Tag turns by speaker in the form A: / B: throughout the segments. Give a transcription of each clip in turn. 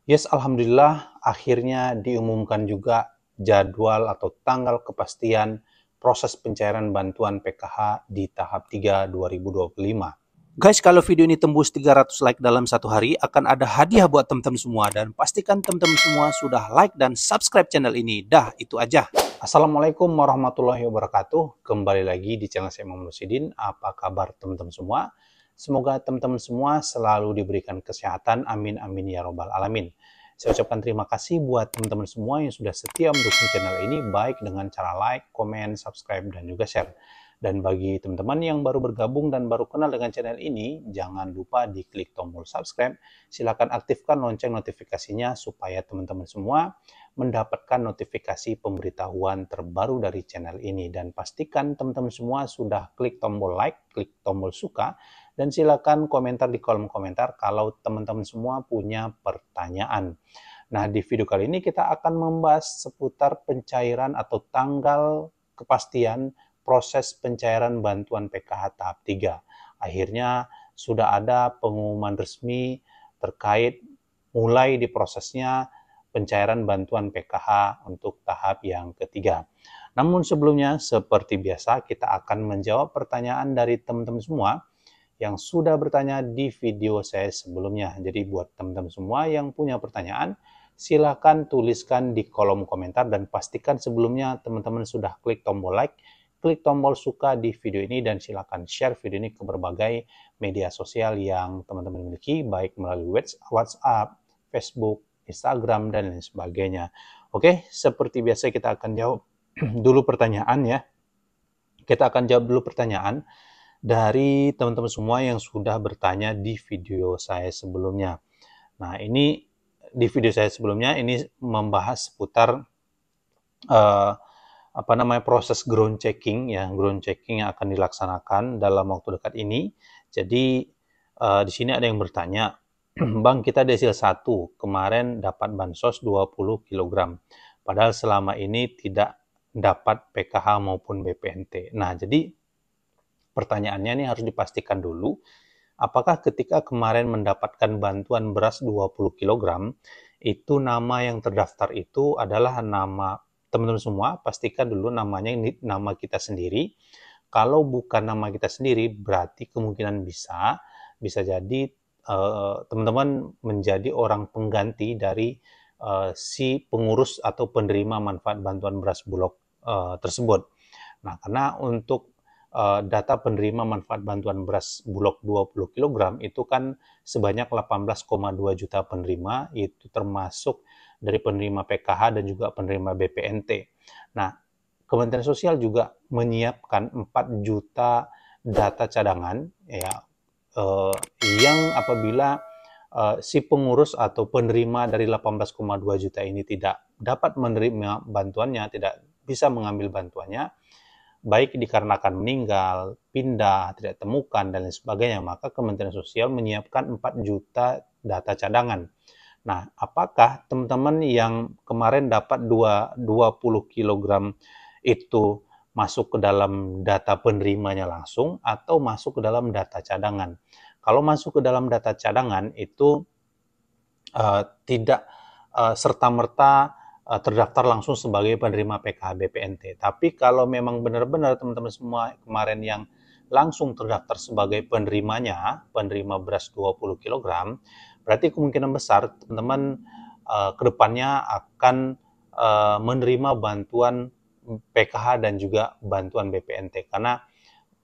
A: Yes, alhamdulillah akhirnya diumumkan juga jadwal atau tanggal kepastian proses pencairan bantuan PKH di tahap 3 2025. Guys, kalau video ini tembus 300 like dalam satu hari, akan ada hadiah buat teman-teman semua. Dan pastikan teman-teman semua sudah like dan subscribe channel ini. Dah, itu aja. Assalamualaikum warahmatullahi wabarakatuh. Kembali lagi di channel saya Muhammad Rosidin. Apa kabar teman-teman semua? Semoga teman-teman semua selalu diberikan kesehatan. Amin, amin, ya robbal alamin. Saya ucapkan terima kasih buat teman-teman semua yang sudah setia mendukung channel ini, baik dengan cara like, komen, subscribe, dan juga share. Dan bagi teman-teman yang baru bergabung dan baru kenal dengan channel ini, jangan lupa diklik tombol subscribe. Silakan aktifkan lonceng notifikasinya supaya teman-teman semua mendapatkan notifikasi pemberitahuan terbaru dari channel ini. Dan pastikan teman-teman semua sudah klik tombol like, klik tombol suka, dan silakan komentar di kolom komentar kalau teman-teman semua punya pertanyaan. Nah, di video kali ini kita akan membahas seputar pencairan atau tanggal kepastian proses pencairan bantuan PKH tahap 3. Akhirnya sudah ada pengumuman resmi terkait mulai diprosesnya pencairan bantuan PKH untuk tahap yang ketiga. Namun sebelumnya, seperti biasa, kita akan menjawab pertanyaan dari teman-teman semua yang sudah bertanya di video saya sebelumnya. Jadi buat teman-teman semua yang punya pertanyaan, silakan tuliskan di kolom komentar dan pastikan sebelumnya teman-teman sudah klik tombol like, klik tombol suka di video ini, dan silakan share video ini ke berbagai media sosial yang teman-teman miliki, baik melalui WhatsApp, Facebook, Instagram, dan lain sebagainya. Oke, seperti biasa kita akan jawab dulu pertanyaan ya. Kita akan jawab dulu pertanyaan dari teman-teman semua yang sudah bertanya di video saya sebelumnya. Nah, ini di video saya sebelumnya ini membahas seputar proses ground checking ya, ground checking yang akan dilaksanakan dalam waktu dekat ini. Jadi di sini ada yang bertanya, Bang, kita desil 1 kemarin dapat bansos 20 kg. Padahal selama ini tidak dapat PKH maupun BPNT. Nah, jadi pertanyaannya ini harus dipastikan dulu, apakah ketika kemarin mendapatkan bantuan beras 20 kg, itu nama yang terdaftar itu adalah nama teman-teman semua. Pastikan dulu namanya ini nama kita sendiri. Kalau bukan nama kita sendiri, berarti kemungkinan bisa jadi teman-teman menjadi orang pengganti dari si pengurus atau penerima manfaat bantuan beras Bulog tersebut. Nah, karena untuk data penerima manfaat bantuan beras Bulog 20 kg itu kan sebanyak 18,2 juta penerima, itu termasuk dari penerima PKH dan juga penerima BPNT. Nah, Kementerian Sosial juga menyiapkan 4 juta data cadangan ya, yang apabila si pengurus atau penerima dari 18,2 juta ini tidak dapat menerima bantuannya, tidak bisa mengambil bantuannya, baik dikarenakan meninggal, pindah, tidak temukan, dan lain sebagainya, maka Kementerian Sosial menyiapkan 4 juta data cadangan. Nah, apakah teman-teman yang kemarin dapat 20 kg itu masuk ke dalam data penerimanya langsung atau masuk ke dalam data cadangan? Kalau masuk ke dalam data cadangan itu tidak serta-merta terdaftar langsung sebagai penerima PKH BPNT. Tapi kalau memang benar-benar teman-teman semua kemarin yang langsung terdaftar sebagai penerimanya, penerima beras 20 kg, berarti kemungkinan besar teman-teman kedepannya akan menerima bantuan PKH dan juga bantuan BPNT, karena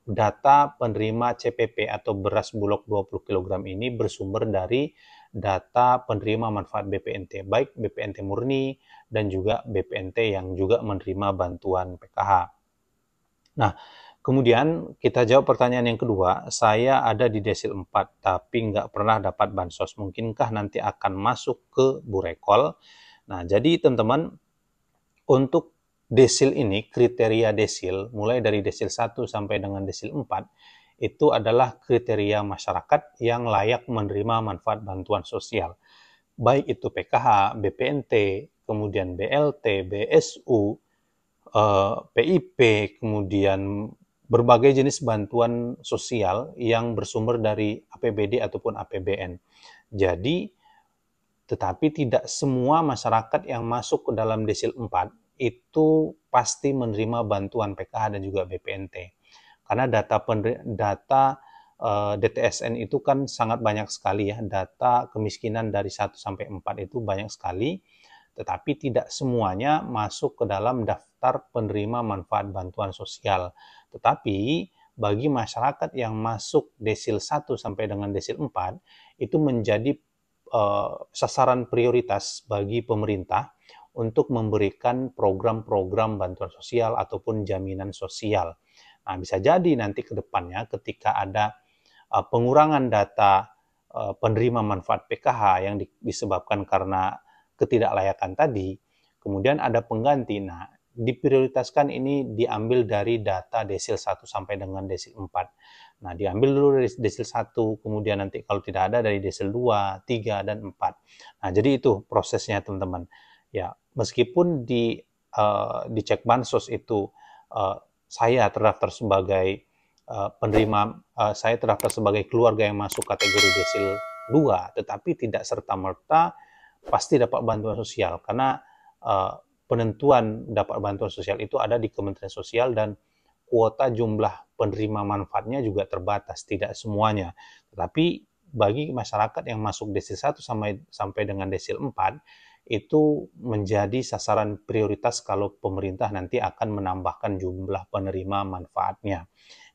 A: data penerima CPP atau beras Bulog 20 kg ini bersumber dari data penerima manfaat BPNT, baik BPNT murni dan juga BPNT yang juga menerima bantuan PKH. Nah, kemudian kita jawab pertanyaan yang kedua, saya ada di desil 4 tapi nggak pernah dapat bansos, mungkinkah nanti akan masuk ke Burekol? Nah, jadi teman-teman, untuk desil ini, kriteria desil, mulai dari desil 1 sampai dengan desil 4, itu adalah kriteria masyarakat yang layak menerima manfaat bantuan sosial. Baik itu PKH, BPNT, kemudian BLT, BSU, PIP, kemudian berbagai jenis bantuan sosial yang bersumber dari APBD ataupun APBN. Jadi, Tetapi tidak semua masyarakat yang masuk ke dalam desil 4 itu pasti menerima bantuan PKH dan juga BPNT. Karena data DTSN itu kan sangat banyak sekali ya, data kemiskinan dari 1 sampai 4 itu banyak sekali, tetapi tidak semuanya masuk ke dalam daftar penerima manfaat bantuan sosial. Tetapi bagi masyarakat yang masuk desil 1 sampai dengan desil 4 itu menjadi sasaran prioritas bagi pemerintah untuk memberikan program-program bantuan sosial ataupun jaminan sosial. Nah, bisa jadi nanti ke depannya ketika ada pengurangan data penerima manfaat PKH yang disebabkan karena ketidaklayakan tadi, kemudian ada pengganti. Nah, diprioritaskan ini diambil dari data desil 1 sampai dengan desil 4. Nah, diambil dulu dari desil 1, kemudian nanti kalau tidak ada dari desil 2, 3, dan 4. Nah, jadi itu prosesnya teman-teman. Ya, meskipun di cek bansos itu saya terdaftar sebagai saya terdaftar sebagai keluarga yang masuk kategori desil 2, tetapi tidak serta-merta pasti dapat bantuan sosial, karena penentuan dapat bantuan sosial itu ada di Kementerian Sosial dan kuota jumlah penerima manfaatnya juga terbatas, tidak semuanya. Tetapi bagi masyarakat yang masuk desil 1 sampai dengan desil 4, itu menjadi sasaran prioritas kalau pemerintah nanti akan menambahkan jumlah penerima manfaatnya.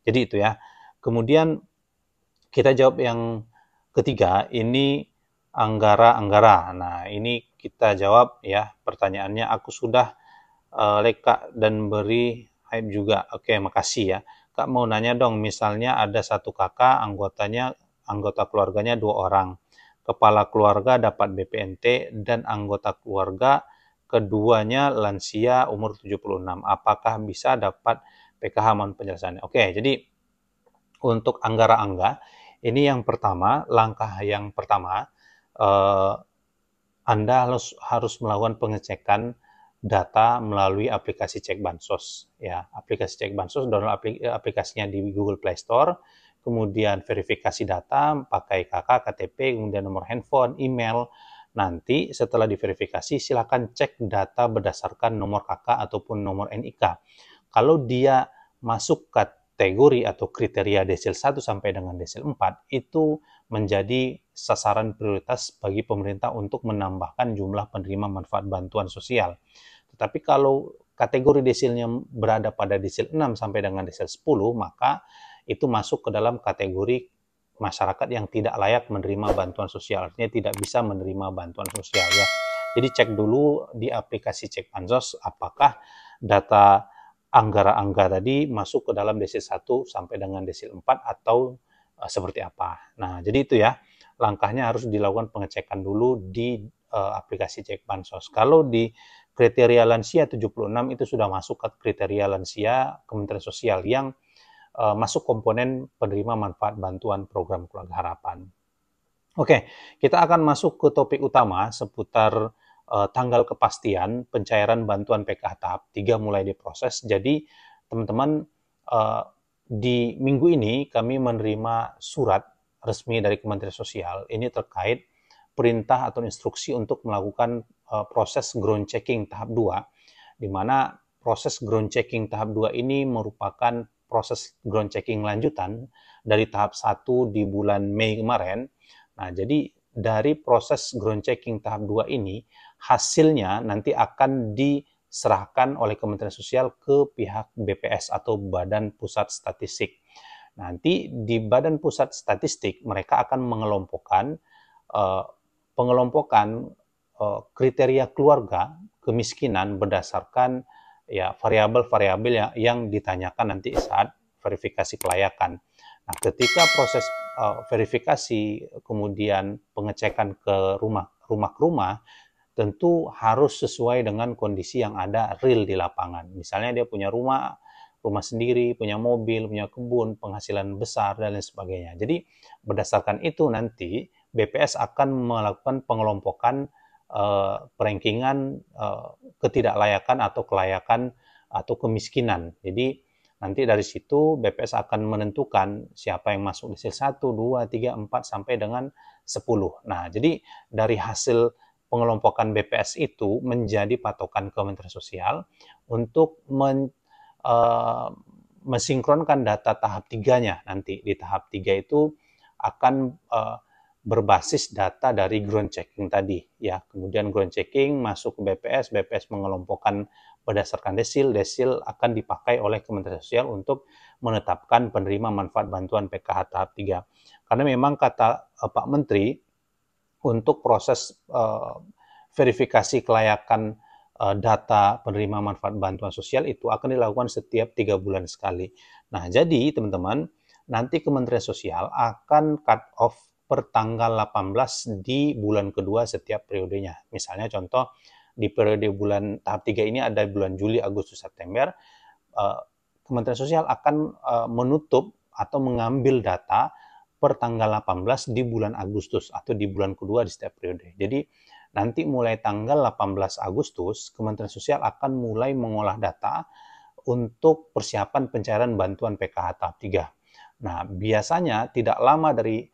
A: Jadi itu ya. Kemudian kita jawab yang ketiga, ini Anggara. Nah, ini kita jawab ya pertanyaannya. Aku sudah leka dan beri hype juga. Oke, makasih ya. Kak mau nanya dong, misalnya ada satu kakak, anggota keluarganya 2 orang. Kepala keluarga dapat BPNT dan anggota keluarga keduanya lansia umur 76. Apakah bisa dapat PKH? Mohon penjelasannya. Oke, jadi untuk Anggara, ini yang pertama, langkah yang pertama, Anda harus melakukan pengecekan data melalui aplikasi Cek Bansos. Ya, aplikasi Cek Bansos, download aplikasinya di Google Play Store, kemudian verifikasi data, pakai KK, KTP, kemudian nomor handphone, email. Nanti setelah diverifikasi, silakan cek data berdasarkan nomor KK ataupun nomor NIK. Kalau dia masuk kategori atau kriteria desil 1 sampai dengan desil 4, itu menjadi sasaran prioritas bagi pemerintah untuk menambahkan jumlah penerima manfaat bantuan sosial. Tetapi kalau kategori desilnya berada pada desil 6 sampai dengan desil 10, maka itu masuk ke dalam kategori masyarakat yang tidak layak menerima bantuan sosial, artinya tidak bisa menerima bantuan sosial ya. Jadi cek dulu di aplikasi Cek Bansos apakah data Anggara tadi masuk ke dalam desil 1 sampai dengan desil 4 atau seperti apa. Nah, jadi itu ya, langkahnya harus dilakukan pengecekan dulu di aplikasi Cek Bansos. Kalau di kriteria lansia 76 itu sudah masuk ke kriteria lansia Kementerian Sosial yang masuk komponen penerima manfaat bantuan program Keluarga Harapan. Oke, kita akan masuk ke topik utama seputar tanggal kepastian pencairan bantuan PKH tahap 3 mulai diproses. Jadi, teman-teman, di minggu ini kami menerima surat resmi dari Kementerian Sosial. Ini terkait perintah atau instruksi untuk melakukan proses ground checking tahap 2, di mana proses ground checking tahap 2 ini merupakan proses ground checking lanjutan dari tahap 1 di bulan Mei kemarin. Nah, jadi dari proses ground checking tahap 2 ini, hasilnya nanti akan diserahkan oleh Kementerian Sosial ke pihak BPS atau Badan Pusat Statistik. Nanti di Badan Pusat Statistik, mereka akan mengelompokkan kriteria keluarga kemiskinan berdasarkan ya variabel-variabel yang ditanyakan nanti saat verifikasi kelayakan. Nah, ketika proses verifikasi kemudian pengecekan ke rumah, tentu harus sesuai dengan kondisi yang ada real di lapangan. Misalnya dia punya rumah sendiri, punya mobil, punya kebun, penghasilan besar, dan lain sebagainya. Jadi berdasarkan itu nanti BPS akan melakukan pengelompokan perankingan ketidaklayakan atau kelayakan atau kemiskinan. Jadi nanti dari situ BPS akan menentukan siapa yang masuk desil 1, 2, 3, 4 sampai dengan 10. Nah, jadi dari hasil pengelompokan BPS itu menjadi patokan Kementerian Sosial untuk mensinkronkan data tahap 3-nya nanti. Di tahap 3 itu akan berbasis data dari ground checking tadi ya. Kemudian ground checking masuk ke BPS, BPS mengelompokkan berdasarkan desil, desil akan dipakai oleh Kementerian Sosial untuk menetapkan penerima manfaat bantuan PKH tahap 3. Karena memang kata Pak Menteri, untuk proses verifikasi kelayakan data penerima manfaat bantuan sosial itu akan dilakukan setiap 3 bulan sekali. Nah, jadi teman-teman, nanti Kementerian Sosial akan cut off per tanggal 18 di bulan kedua setiap periodenya. Misalnya contoh, di periode bulan tahap 3 ini ada bulan Juli, Agustus, September, Kementerian Sosial akan menutup atau mengambil data per tanggal 18 di bulan Agustus atau di bulan kedua di setiap periode. Jadi nanti mulai tanggal 18 Agustus, Kementerian Sosial akan mulai mengolah data untuk persiapan pencairan bantuan PKH tahap 3. Nah, biasanya tidak lama dari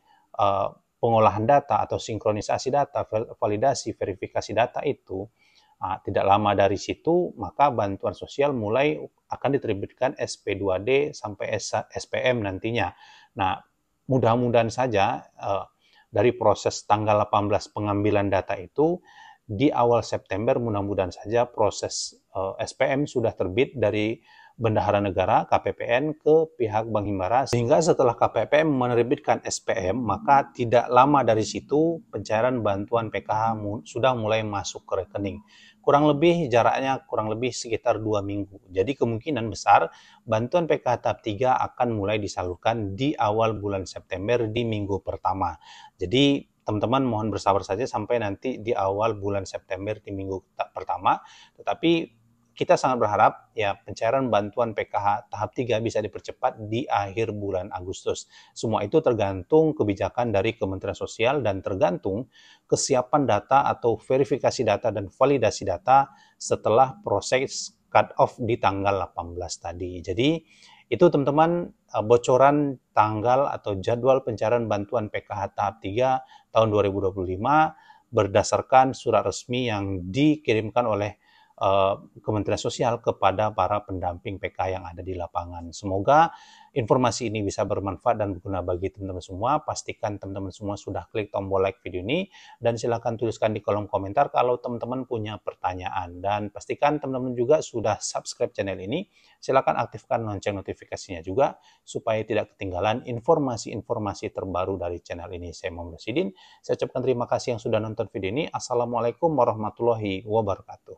A: pengolahan data atau sinkronisasi data, validasi, verifikasi data itu, tidak lama dari situ, maka bantuan sosial mulai akan diterbitkan SP2D sampai SPM nantinya. Nah, mudah-mudahan saja dari proses tanggal 18 pengambilan data itu, di awal September mudah-mudahan saja proses SPM sudah terbit dari Bendahara Negara, KPPN, ke pihak Bank Himbara, sehingga setelah KPPN menerbitkan SPM, maka tidak lama dari situ pencairan bantuan PKH sudah mulai masuk ke rekening. Kurang lebih jaraknya kurang lebih sekitar 2 minggu. Jadi kemungkinan besar bantuan PKH tahap 3 akan mulai disalurkan di awal bulan September di minggu pertama. Jadi teman-teman mohon bersabar saja sampai nanti di awal bulan September di minggu pertama. Tetapi kita sangat berharap ya pencairan bantuan PKH tahap 3 bisa dipercepat di akhir bulan Agustus. Semua itu tergantung kebijakan dari Kementerian Sosial dan tergantung kesiapan data atau verifikasi data dan validasi data setelah proses cut off di tanggal 18 tadi. Jadi itu teman-teman bocoran tanggal atau jadwal pencairan bantuan PKH tahap 3 tahun 2025 berdasarkan surat resmi yang dikirimkan oleh Kementerian Sosial kepada para pendamping PK yang ada di lapangan. Semoga informasi ini bisa bermanfaat dan berguna bagi teman-teman semua. Pastikan teman-teman semua sudah klik tombol like video ini dan silakan tuliskan di kolom komentar kalau teman-teman punya pertanyaan. Dan pastikan teman-teman juga sudah subscribe channel ini. Silakan aktifkan lonceng notifikasinya juga supaya tidak ketinggalan informasi-informasi terbaru dari channel ini. Saya Muhammad Sidin. Saya ucapkan terima kasih yang sudah nonton video ini. Assalamualaikum warahmatullahi wabarakatuh.